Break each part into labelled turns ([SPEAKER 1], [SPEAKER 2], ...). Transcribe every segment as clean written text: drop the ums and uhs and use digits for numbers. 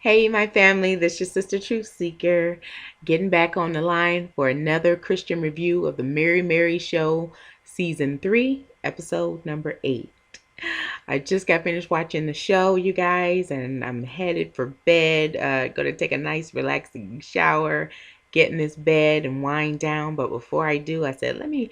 [SPEAKER 1] Hey, my family, this is your sister Truth Seeker, getting back on the line for another Christian review of the Mary Mary Show, Season 3, Episode number 8. I just got finished watching the show, you guys, and I'm headed for bed. Gonna take a nice, relaxing shower, get in this bed, and wind down. But before I do, I said, let me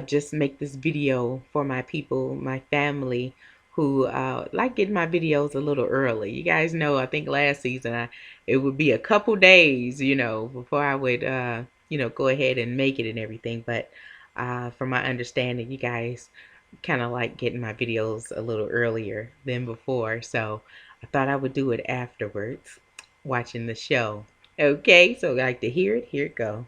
[SPEAKER 1] just make this video for my people, my family who like getting my videos a little early. You guys know, I think last season it would be a couple days, before I would, go ahead and make it and everything. But from my understanding, you guys kind of like getting my videos a little earlier than before. So I thought I would do it afterwards, watching the show. Okay, so like to hear it, here it go.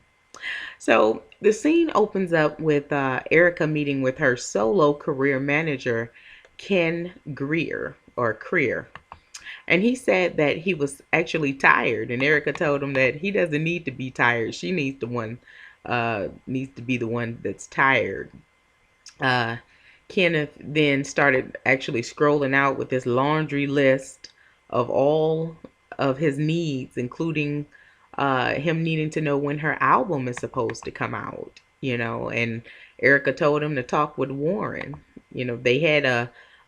[SPEAKER 1] So the scene opens up with Erica meeting with her solo career manager, Ken Greer or Creer. And he said that he was actually tired, and Erica told him that he doesn't need to be tired. She needs to be the one that's tired. Uh, Kenneth then started actually scrolling out with this laundry list of all of his needs, including him needing to know when her album is supposed to come out, and Erica told him to talk with Warren. They had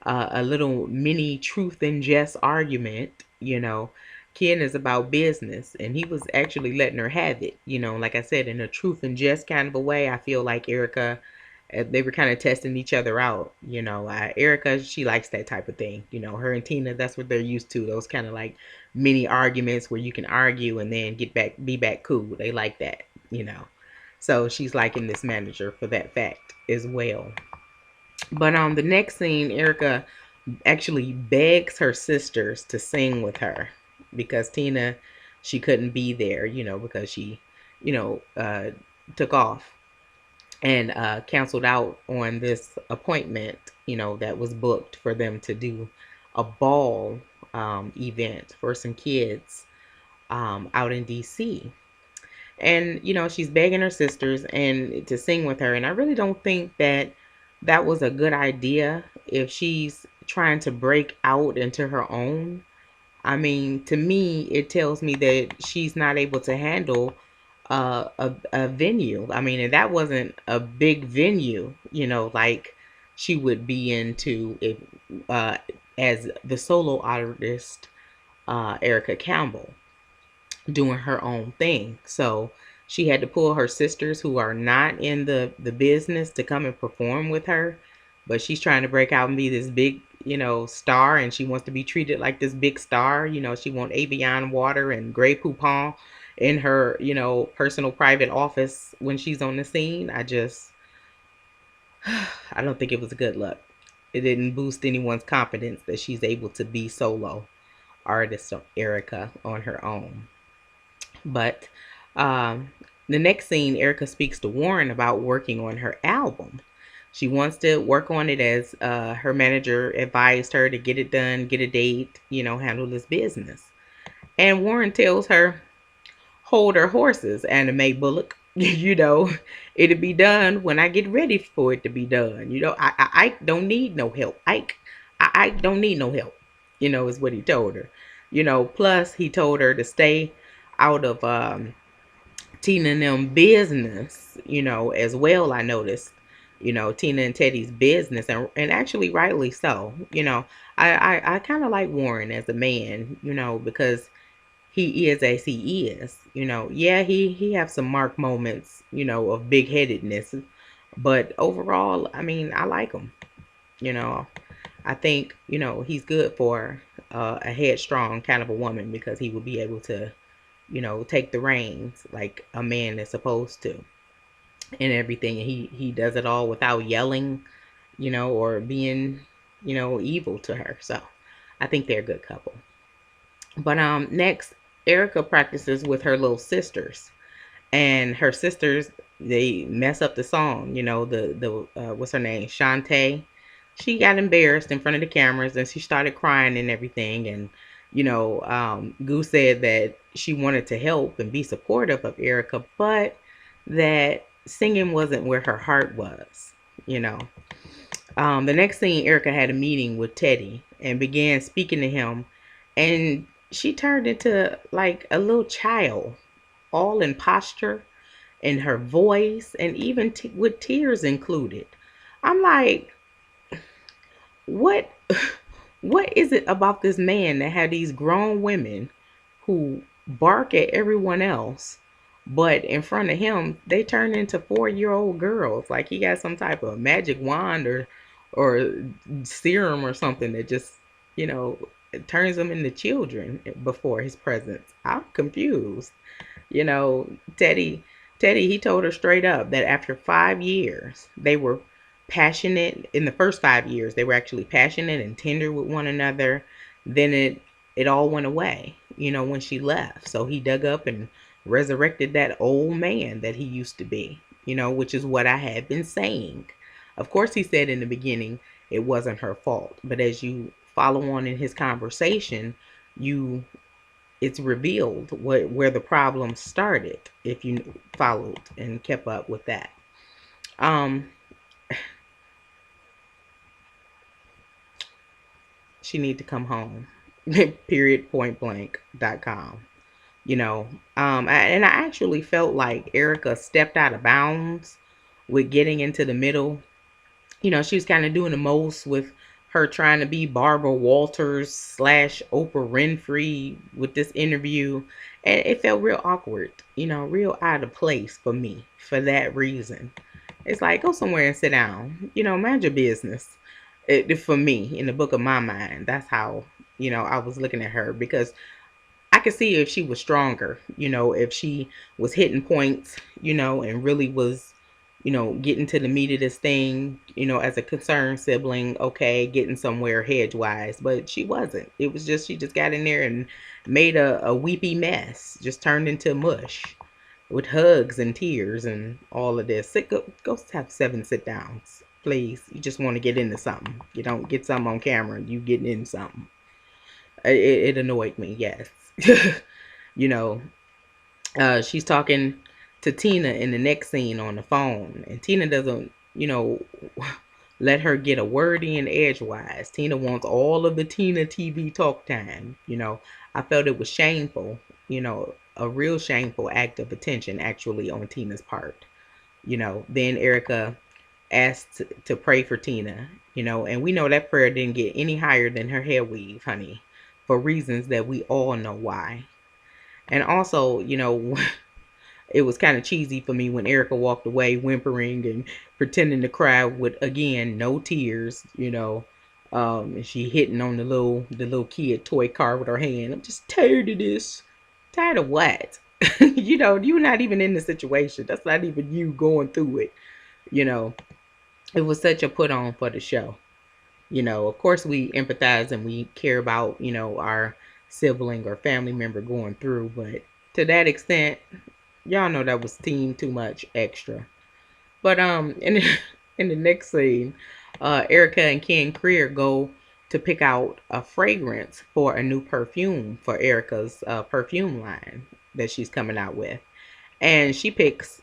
[SPEAKER 1] a little mini truth and jest argument. Ken is about business, and he was actually letting her have it. Like I said, in a truth and jest kind of a way. I feel like Erica, they were kind of testing each other out. Erica, she likes that type of thing. Her and Tina, that's what they're used to. Those kind of like mini arguments where you can argue and then be back cool. They like that, So she's liking this manager for that fact as well. But the next scene, Erica actually begs her sisters to sing with her because Tina, she couldn't be there, because she, took off and canceled out on this appointment, that was booked for them to do a ball event for some kids out in DC. And, she's begging her sisters and to sing with her. And I really don't think that that was a good idea if she's trying to break out into her own. I mean, to me, it tells me that she's not able to handle a venue. I mean, and that wasn't a big venue, like she would be into if, uh, as the solo artist, Erica Campbell, doing her own thing. So she had to pull her sisters who are not in the business to come and perform with her. But she's trying to break out and be this big, star, and she wants to be treated like this big star. She wants Avion water and Grey Poupon in her, personal private office when she's on the scene. I don't think it was a good look. It didn't boost anyone's confidence that she's able to be solo artist Erica on her own. But the next scene, Erica speaks to Warren about working on her album. She wants to work on it as her manager advised her to get it done, get a date, handle this business. And Warren tells her, hold her horses, Anime Bullock. It'll be done when I get ready for it to be done. I don't need no help. I don't need no help, is what he told her. Plus he told her to stay out of Tina and them business, as well. I noticed, Tina and Teddy's business, and actually rightly so. I kind of like Warren as a man, because he is as he is. Yeah, he have some mark moments, of big headedness, but overall, I mean, I like him. You know, I think he's good for a headstrong kind of a woman because he will be able to, take the reins like a man is supposed to and everything. And he does it all without yelling, or being, evil to her. So I think they're a good couple. But next, Erica practices with her little sisters, and her sisters, they mess up the song. The what's her name, Shantae. She got embarrassed in front of the cameras and she started crying and everything. And Goose said that she wanted to help and be supportive of Erica, but that singing wasn't where her heart was. The next thing, Erica had a meeting with Teddy and began speaking to him, and she turned into like a little child, all in posture, in her voice, and even with tears included. I'm like, what what is it about this man that had these grown women who bark at everyone else, but in front of him they turn into 4-year-old girls? Like he got some type of magic wand or serum or something that just, you know, turns them into children before his presence. I'm confused. You know, Teddy, he told her straight up that after 5 years, they were passionate. In the first 5 years, they were actually passionate and tender with one another. Then it all went away, you know, when she left. So he dug up and resurrected that old man that he used to be, you know, which is what I had been saying. Of course, he said in the beginning it wasn't her fault, but as you follow on in his conversation, you it's revealed where the problem started if you followed and kept up with that. Um, she need to come home. Period. Pointblank.com. You know, and I actually felt like Erica stepped out of bounds with getting into the middle. You know, she was kind of doing the most with her trying to be Barbara Walters slash Oprah Winfrey with this interview. And it felt real awkward, you know, real out of place for me for that reason. It's like, go somewhere and sit down, you know, mind your business. For me, in the book of my mind, that's how, you know, I was looking at her because I could see if she was stronger, you know, if she was hitting points, you know, and really was, you know, getting to the meat of this thing, you know, as a concerned sibling, okay, getting somewhere hedge-wise. But she wasn't. It was just, she just got in there and made a weepy mess, just turned into mush with hugs and tears and all of this. Go have 7 sit downs, please. You just want to get into something. You don't get something on camera, you getting in something. It annoyed me, yes. You know, she's talking to Tina in the next scene on the phone, and Tina doesn't, you know, let her get a word in edgewise. Tina wants all of the Tina TV talk time. You know, I felt it was shameful, you know, a real shameful act of attention actually on Tina's part. You know, then Erica asked to pray for Tina, you know, and we know that prayer didn't get any higher than her hair weave, honey, for reasons that we all know why. And also, you know, it was kind of cheesy for me when Erica walked away whimpering and pretending to cry with, again, no tears, you know. And she hitting on the little kid toy car with her hand. I'm just tired of this. Tired of what? You know, you're not even in the situation. That's not even you going through it. You know, it was such a put on for the show. You know, of course we empathize and we care about, you know, our sibling or family member going through, but to that extent, y'all know that was team too much extra. But in the next scene, Erica and Ken Creer go to pick out a fragrance for a new perfume for Erica's perfume line that she's coming out with. And she picks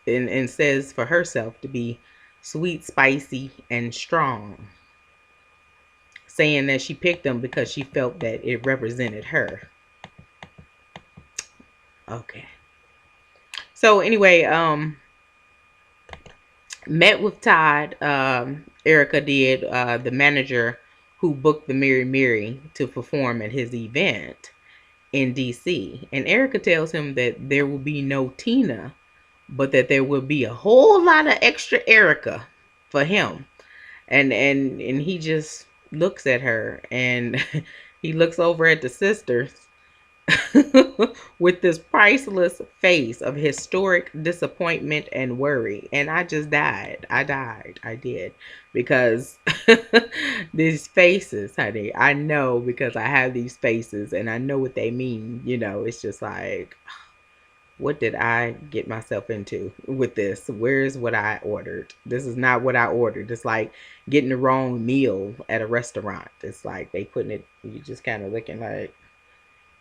[SPEAKER 1] and says for herself to be sweet, spicy, and strong, saying that she picked them because she felt that it represented her. Okay. So anyway, met with Todd. Erica did, the manager who booked the Mary Mary to perform at his event in DC. And Erica tells him that there will be no Tina, but that there will be a whole lot of extra Erica for him. And he just looks at her and he looks over at the sisters with this priceless face of historic disappointment and worry. And I just died. I did. Because these faces, honey, I know because I have these faces and I know what they mean. You know, it's just like, what did I get myself into with this? Where's what I ordered? This is not what I ordered. It's like getting the wrong meal at a restaurant. It's like they putting it, you just kind of looking like,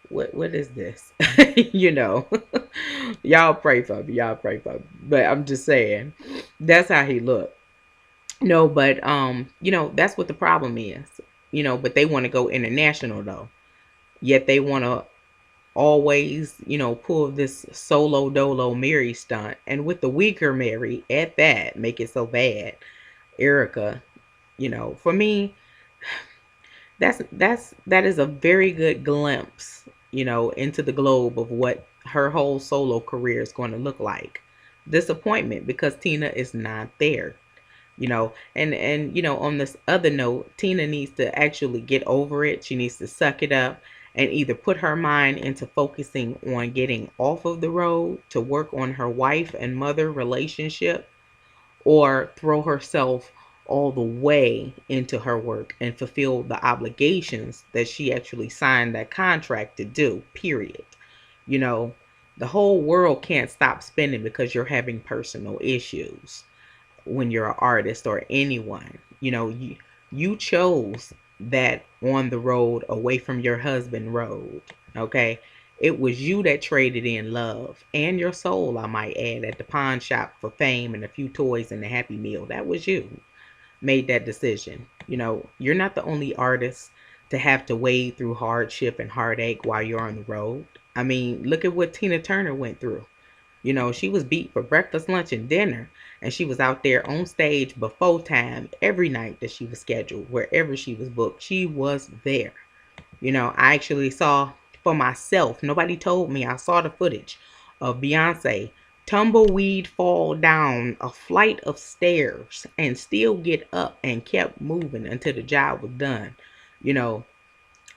[SPEAKER 1] what is this? You know. Y'all pray for me. Y'all pray for me. But I'm just saying, that's how he looked. No, but you know, that's what the problem is. You know, but they want to go international though. Yet they want to always, pull this solo dolo Mary stunt. And with the weaker Mary at that, make it so bad. Erica, for me, that is a very good glimpse, into the globe of what her whole solo career is going to look like. Disappointment because Tina is not there. And on this other note, Tina needs to actually get over it. She needs to suck it up and either put her mind into focusing on getting off of the road to work on her wife and mother relationship, or throw herself all the way into her work and fulfill the obligations that she actually signed that contract to do, period. You know, the whole world can't stop spinning because you're having personal issues when you're an artist or anyone. You chose that on the road away from your husband road. Okay. It was you that traded in love and your soul, I might add, at the pawn shop for fame and a few toys and a Happy Meal. That was you made that decision. You're not the only artist to have to wade through hardship and heartache while you're on the road. I mean, look at what Tina Turner went through. She was beat for breakfast, lunch, and dinner, and she was out there on stage before time every night that she was scheduled, wherever she was booked. She was there. I actually saw for myself, nobody told me, I saw the footage of Beyonce tumbleweed fall down a flight of stairs and still get up and kept moving until the job was done. You know,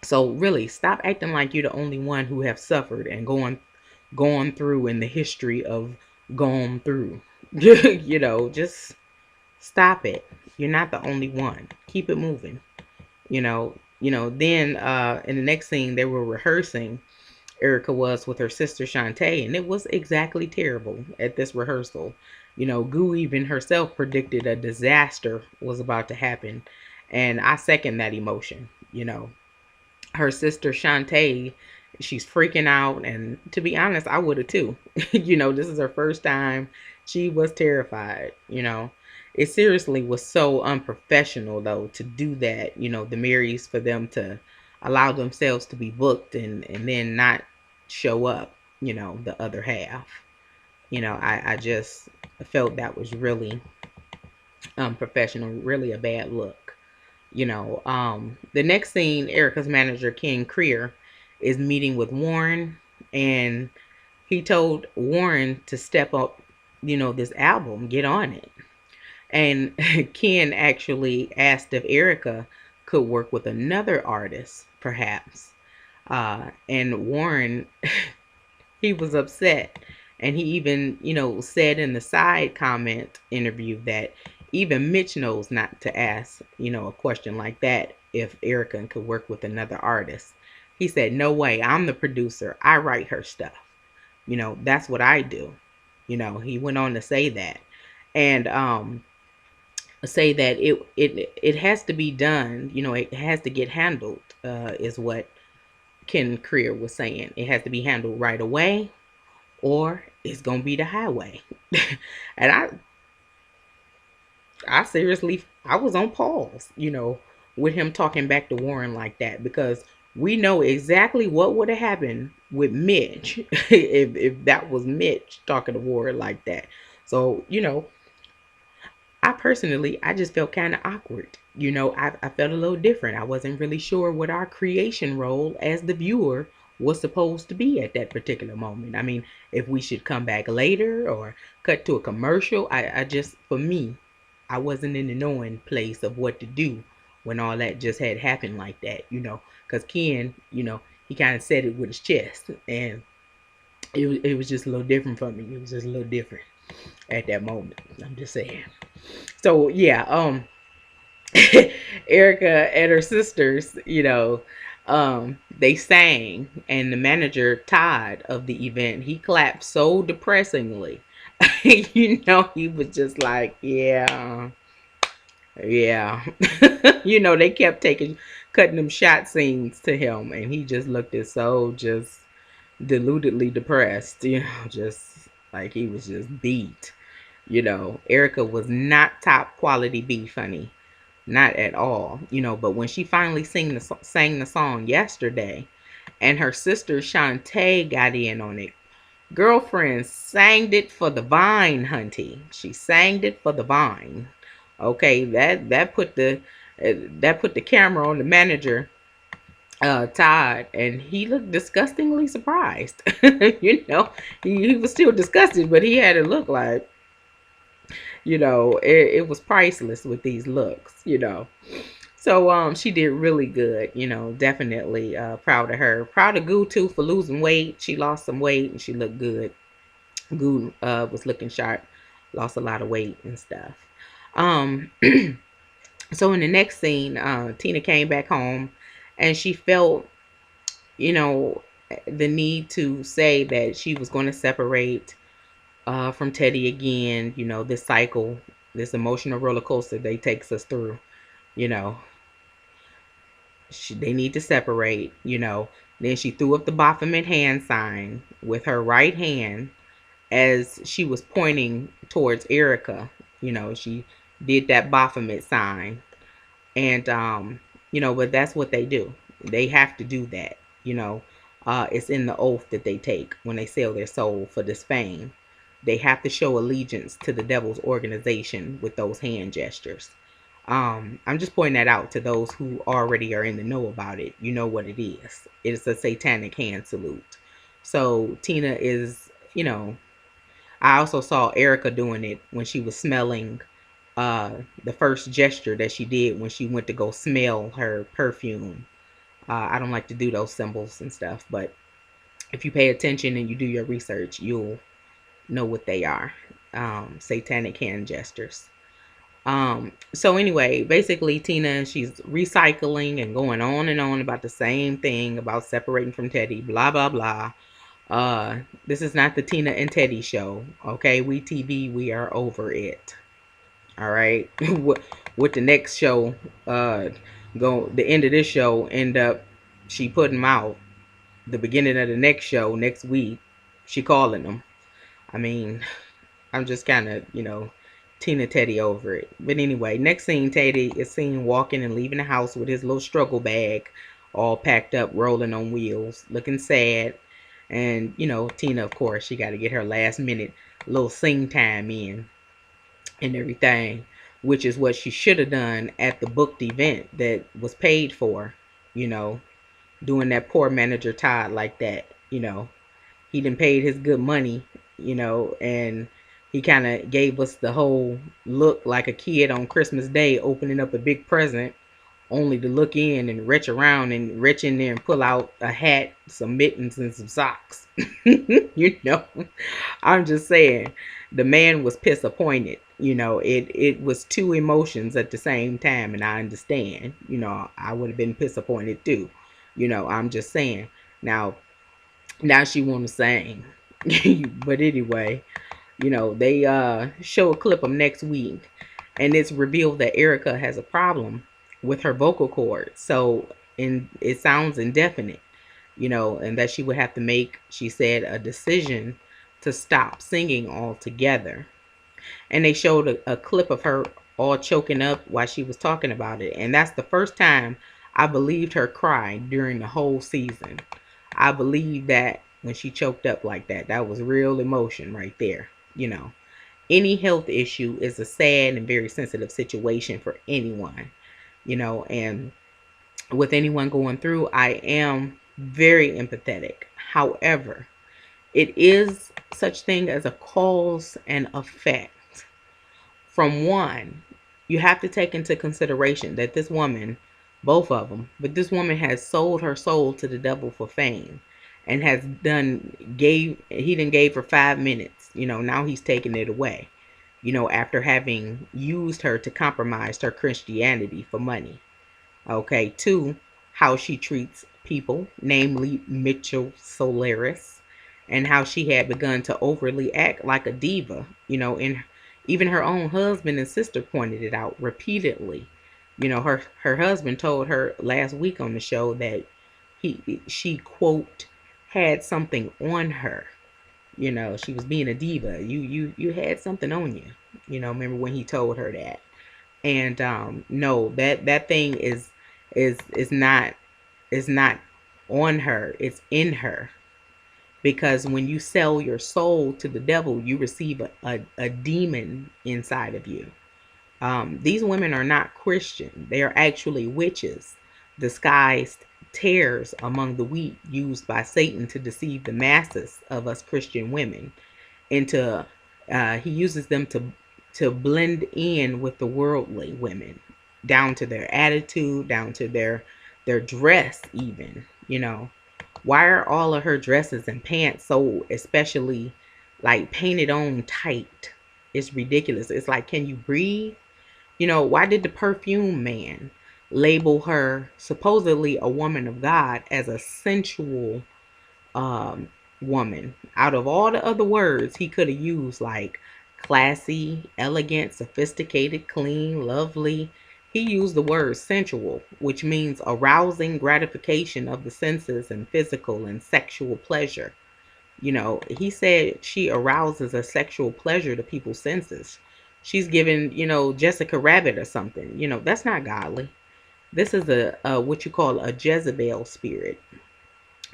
[SPEAKER 1] so really stop acting like you're the only one who have suffered and gone through in the history of gone through. Just stop it. You're not the only one. Keep it moving. Then in the next scene they were rehearsing. Erica was with her sister Shantae, and it was exactly terrible at this rehearsal. Goo even herself predicted a disaster was about to happen, and I second that emotion. Her sister Shantae, she's freaking out, and to be honest, I would have too. This is her first time. She was terrified. It seriously was so unprofessional though to do that. The Marys, for them to allow themselves to be booked and then not show up. The other half. I just felt that was really unprofessional, really a bad look. The next scene, Erica's manager, Ken Creer, is meeting with Warren, and he told Warren to step up, this album, get on it. And Ken actually asked if Erica could work with another artist, perhaps. And Warren, he was upset. And he even, said in the side comment interview that even Mitch knows not to ask, a question like that if Erica could work with another artist. He said, no way, I'm the producer. I write her stuff. That's what I do. He went on to say that. And say that it has to be done, it has to get handled, is what Ken Creer was saying. It has to be handled right away, or it's gonna be the highway. And I seriously, I was on pause, with him talking back to Warren like that, because we know exactly what would have happened with Mitch if that was Mitch talking to Warren like that. So I personally, I just felt kind of awkward. I felt a little different. I wasn't really sure what our creation role as the viewer was supposed to be at that particular moment. I mean, if we should come back later or cut to a commercial, I just, for me, I wasn't in the knowing place of what to do when all that just had happened like that, because Ken, he kind of said it with his chest, and it was just a little different for me. It was just a little different at that moment. I'm just saying. So yeah, Erica and her sisters, they sang, and the manager Todd of the event, he clapped so depressingly. He was just like, yeah, yeah. They kept cutting them shot scenes to him, and he just looked at so just deludedly depressed, just like he was just beat. Erica was not top quality beef, honey. Not at all. But when she finally sang the song yesterday, and her sister Shantae got in on it. Girlfriend sang it for the vine, hunty. She sang it for the vine. Okay, that put the camera on the manager, Todd, and he looked disgustingly surprised. He was still disgusted, but he had a look like, it was priceless with these looks. So she did really good, definitely proud of her. Proud of Goo too for losing weight. She lost some weight and she looked good. Goo was looking sharp, lost a lot of weight and stuff. Um so in the next scene, Tina came back home and she felt, you know, the need to say that she was going to separate from Teddy again. This cycle, this emotional roller coaster they takes us through. You know, they need to separate. Then she threw up the Baphomet hand sign with her right hand as she was pointing towards Erica. She did that Baphomet sign, and but that's what they do. They have to do that. It's in the oath that they take when they sell their soul for this fame. They have to show allegiance to the devil's organization with those hand gestures. I'm just pointing that out to those who already are in the know about it. You know what it is. It's a satanic hand salute. So Tina is, I also saw Erica doing it when she was smelling the first gesture that she did when she went to go smell her perfume. I don't like to do those symbols and stuff, but if you pay attention and you do your research, you'll know what they are. Satanic hand gestures. So anyway, basically Tina, she's recycling and going on and on about the same thing about separating from Teddy, blah, blah, blah. This is not the Tina and Teddy show. Okay, we TV, we are over it. All right. With the next show, the end of this show end up she putting them out. The beginning of the next show next week, she calling them. I mean, I'm just kind of, Tina Teddy over it. But anyway, next scene, Teddy is seen walking and leaving the house with his little struggle bag all packed up, rolling on wheels, looking sad. And, Tina, of course, she got to get her last minute little sing time in and everything, which is what she should have done at the booked event that was paid for, doing that poor manager Todd like that. He done paid his good money, and he kind of gave us the whole look like a kid on Christmas Day opening up a big present only to look in and reach around and reach in there and pull out a hat, some mittens, and some socks. I'm just saying, the man was disappointed. It was two emotions at the same time, and I understand. I would have been disappointed too. I'm just saying. Now she want to sing, but anyway, they show a clip of next week, and it's revealed that Erica has a problem with her vocal cords. So, it sounds indefinite, and that she would have to make, she said, a decision to stop singing altogether. And they showed a clip of her all choking up while she was talking about it. And that's the first time I believed her cry during the whole season. I believe that when she choked up like that, that was real emotion right there. Any health issue is a sad and very sensitive situation for anyone, and with anyone going through, I am very empathetic. However, it is such thing as a cause and effect. From one, you have to take into consideration that this woman, both of them, but this woman has sold her soul to the devil for fame and has he done gave her 5 minutes. Now he's taking it away, after having used her to compromise her Christianity for money. Okay, two, how she treats people, namely Mitchell Solaris, and how she had begun to overly act like a diva, and even her own husband and sister pointed it out repeatedly. Her husband told her last week on the show that she quote had something on her. She was being a diva. You had something on you. Remember when he told her that? And no, that thing is not on her, it's in her. Because when you sell your soul to the devil, you receive a demon inside of you. These women are not Christian. They are actually witches, disguised tares among the wheat used by Satan to deceive the masses of us Christian women. Into He uses them to blend in with the worldly women, down to their attitude, down to their dress, even. Why are all of her dresses and pants so especially like painted on tight? It's ridiculous. It's like, can you breathe? Why did the perfume man label her, supposedly a woman of God, as a sensual um, woman? Out of all the other words he could have used, like classy, elegant, sophisticated, clean, lovely, he used the word sensual, which means arousing gratification of the senses and physical and sexual pleasure. He said she arouses a sexual pleasure to people's senses. She's given, Jessica Rabbit or something. That's not godly. This is a what you call a Jezebel spirit,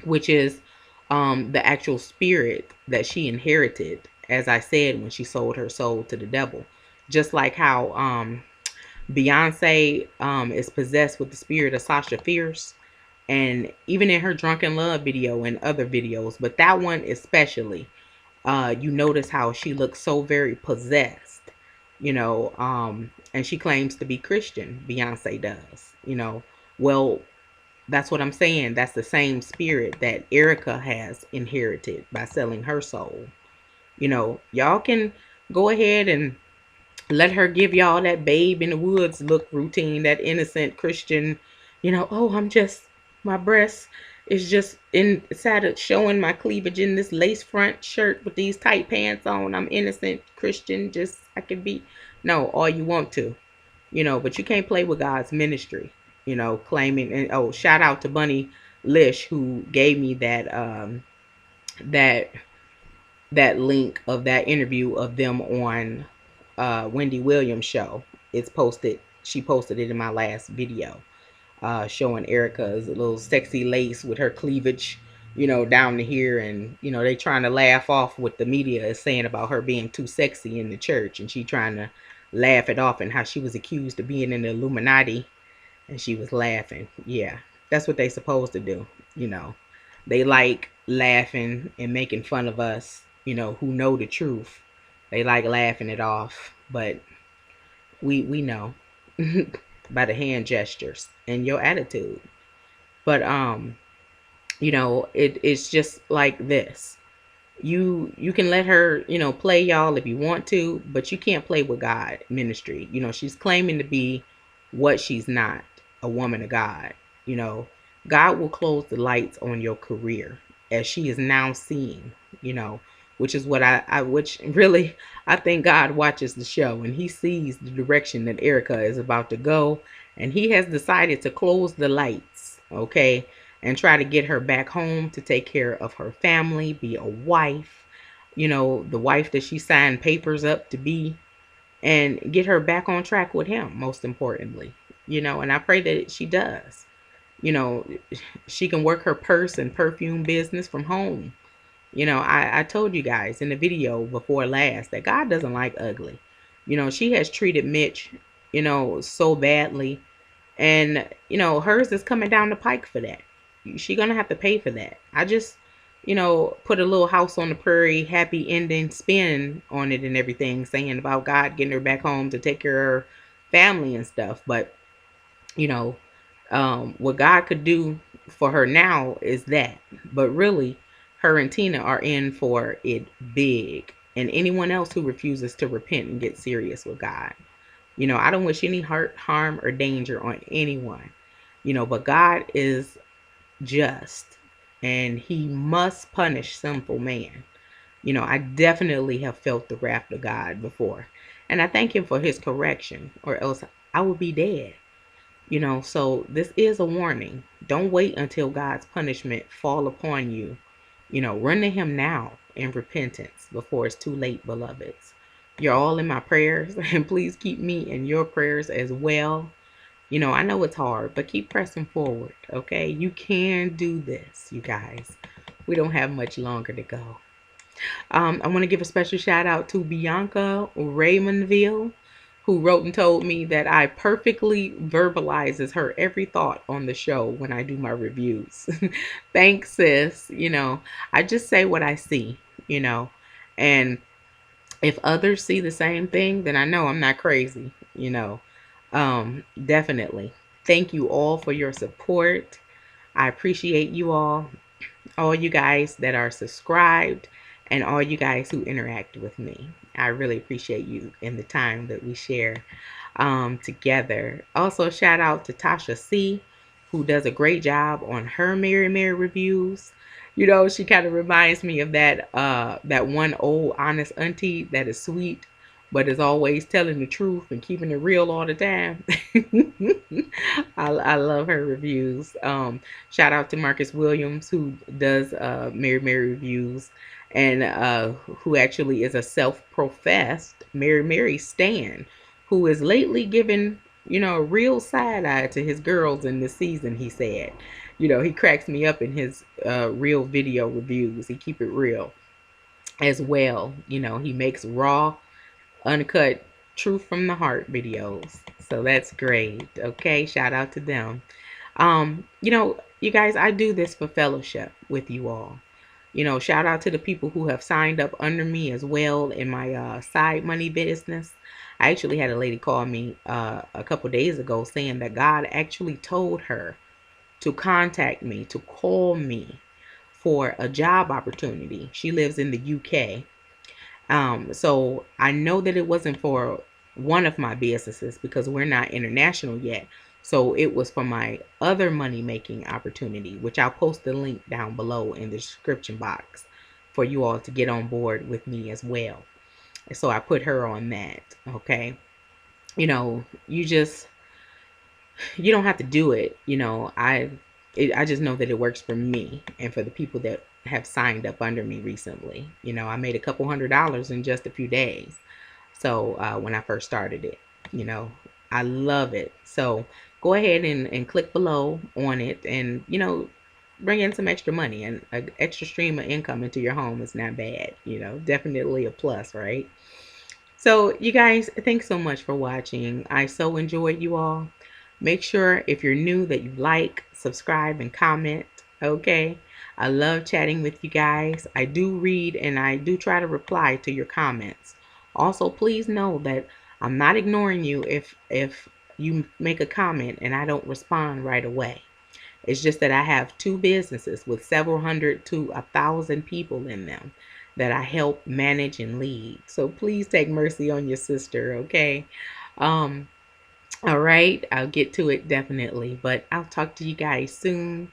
[SPEAKER 1] which is the actual spirit that she inherited, as I said, when she sold her soul to the devil. Just like how Beyonce is possessed with the spirit of Sasha Fierce, and even in her Drunken Love video and other videos, but that one especially, you notice how she looks so very possessed, and she claims to be Christian. Beyonce does, well, that's what I'm saying. That's the same spirit that Erica has inherited by selling her soul. Y'all can go ahead and let her give y'all that babe in the woods look routine, that innocent Christian, oh, my breast is just inside of showing my cleavage in this lace front shirt with these tight pants on. I'm innocent Christian, just I can be. No, all you want to, but you can't play with God's ministry, claiming. And oh, shout out to Bunny Lish, who gave me that that link of that interview of them on Wendy Williams show. It's posted. She posted it in my last video, showing Erica's little sexy lace with her cleavage, down to here, and they trying to laugh off what the media is saying about her being too sexy in the church, and she trying to laugh it off, and how she was accused of being in the Illuminati, and she was laughing. Yeah, that's what they supposed to do. They like laughing and making fun of us, who know the truth. They like laughing it off, but we know by the hand gestures and your attitude. But it's just like this. You can let her, play y'all if you want to, but you can't play with God ministry. She's claiming to be what she's not, a woman of God. you know God will close the lights on your career, as she is now seeing, which is what which really, I think God watches the show, and he sees the direction that Erica is about to go, and he has decided to close the lights, okay, and try to get her back home to take care of her family, be a wife, the wife that she signed papers up to be, and get her back on track with him, most importantly, and I pray that she does. you know she can work her purse and perfume business from home. I told you guys in the video before last that God doesn't like ugly. She has treated Mitch, so badly, and hers is coming down the pike for that. She gonna have to pay for that. I just put a little house on the prairie happy ending spin on it and everything, saying about God getting her back home to take care of her family and stuff. But you know what God could do for her now is that. But really, her and Tina are in for it big, and anyone else who refuses to repent and get serious with God. I don't wish any hurt, harm, or danger on anyone. But God is just, and he must punish sinful man. I definitely have felt the wrath of God before, and I thank him for his correction, or else I would be dead. So this is a warning. Don't wait until God's punishment fall upon you. Run to him now in repentance before it's too late, beloveds. You're all in my prayers, and please keep me in your prayers as well. I know it's hard, but keep pressing forward, okay? You can do this, you guys. We don't have much longer to go. I want to give a special shout out to Bianca Raymondville, who wrote and told me that I perfectly verbalizes her every thought on the show when I do my reviews. Thanks, sis. I just say what I see, and if others see the same thing, then I know I'm not crazy. Definitely. Thank you all for your support. I appreciate you all you guys that are subscribed, and all you guys who interact with me. I really appreciate you and the time that we share together. Also, shout out to Tasha C, who does a great job on her Mary Mary reviews. She kind of reminds me of that one old honest auntie that is sweet, but is always telling the truth and keeping it real all the time. I love her reviews. Shout out to Marcus Williams, who does Mary Mary reviews, and who actually is a self-professed Mary Mary stan, who is lately given a real side eye to his girls in this season. He said, he cracks me up in his real video reviews. He keep it real as well. He makes raw, uncut, truth from the heart videos. So that's great. Okay, shout out to them. You guys, I do this for fellowship with you all. Shout out to the people who have signed up under me as well in my side money business. I actually had a lady call me a couple days ago saying that God actually told her to contact me, to call me for a job opportunity. She lives in the UK. So I know that it wasn't for one of my businesses because we're not international yet. So it was for my other money making opportunity, which I'll post the link down below in the description box for you all to get on board with me as well. So I put her on that. Okay. You don't have to do it. I just know that it works for me and for the people that have signed up under me recently. I made a couple $100s in just a few days. So when I first started it, I love it. So go ahead and click below on it, and bring in some extra money, and an extra stream of income into your home is not bad. Definitely a plus, right? So you guys, thanks so much for watching. I so enjoyed you all. Make sure if you're new that you like, subscribe, and comment. Okay. I love chatting with you guys. I do read and I do try to reply to your comments. Also, please know that I'm not ignoring you if you make a comment and I don't respond right away. It's just that I have two businesses with several hundred to 1,000 people in them that I help manage and lead. So please take mercy on your sister, okay? All right, I'll get to it definitely, but I'll talk to you guys soon.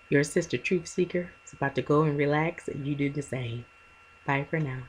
[SPEAKER 1] Your sister Truth Seeker is about to go and relax, and you do the same. Bye for now.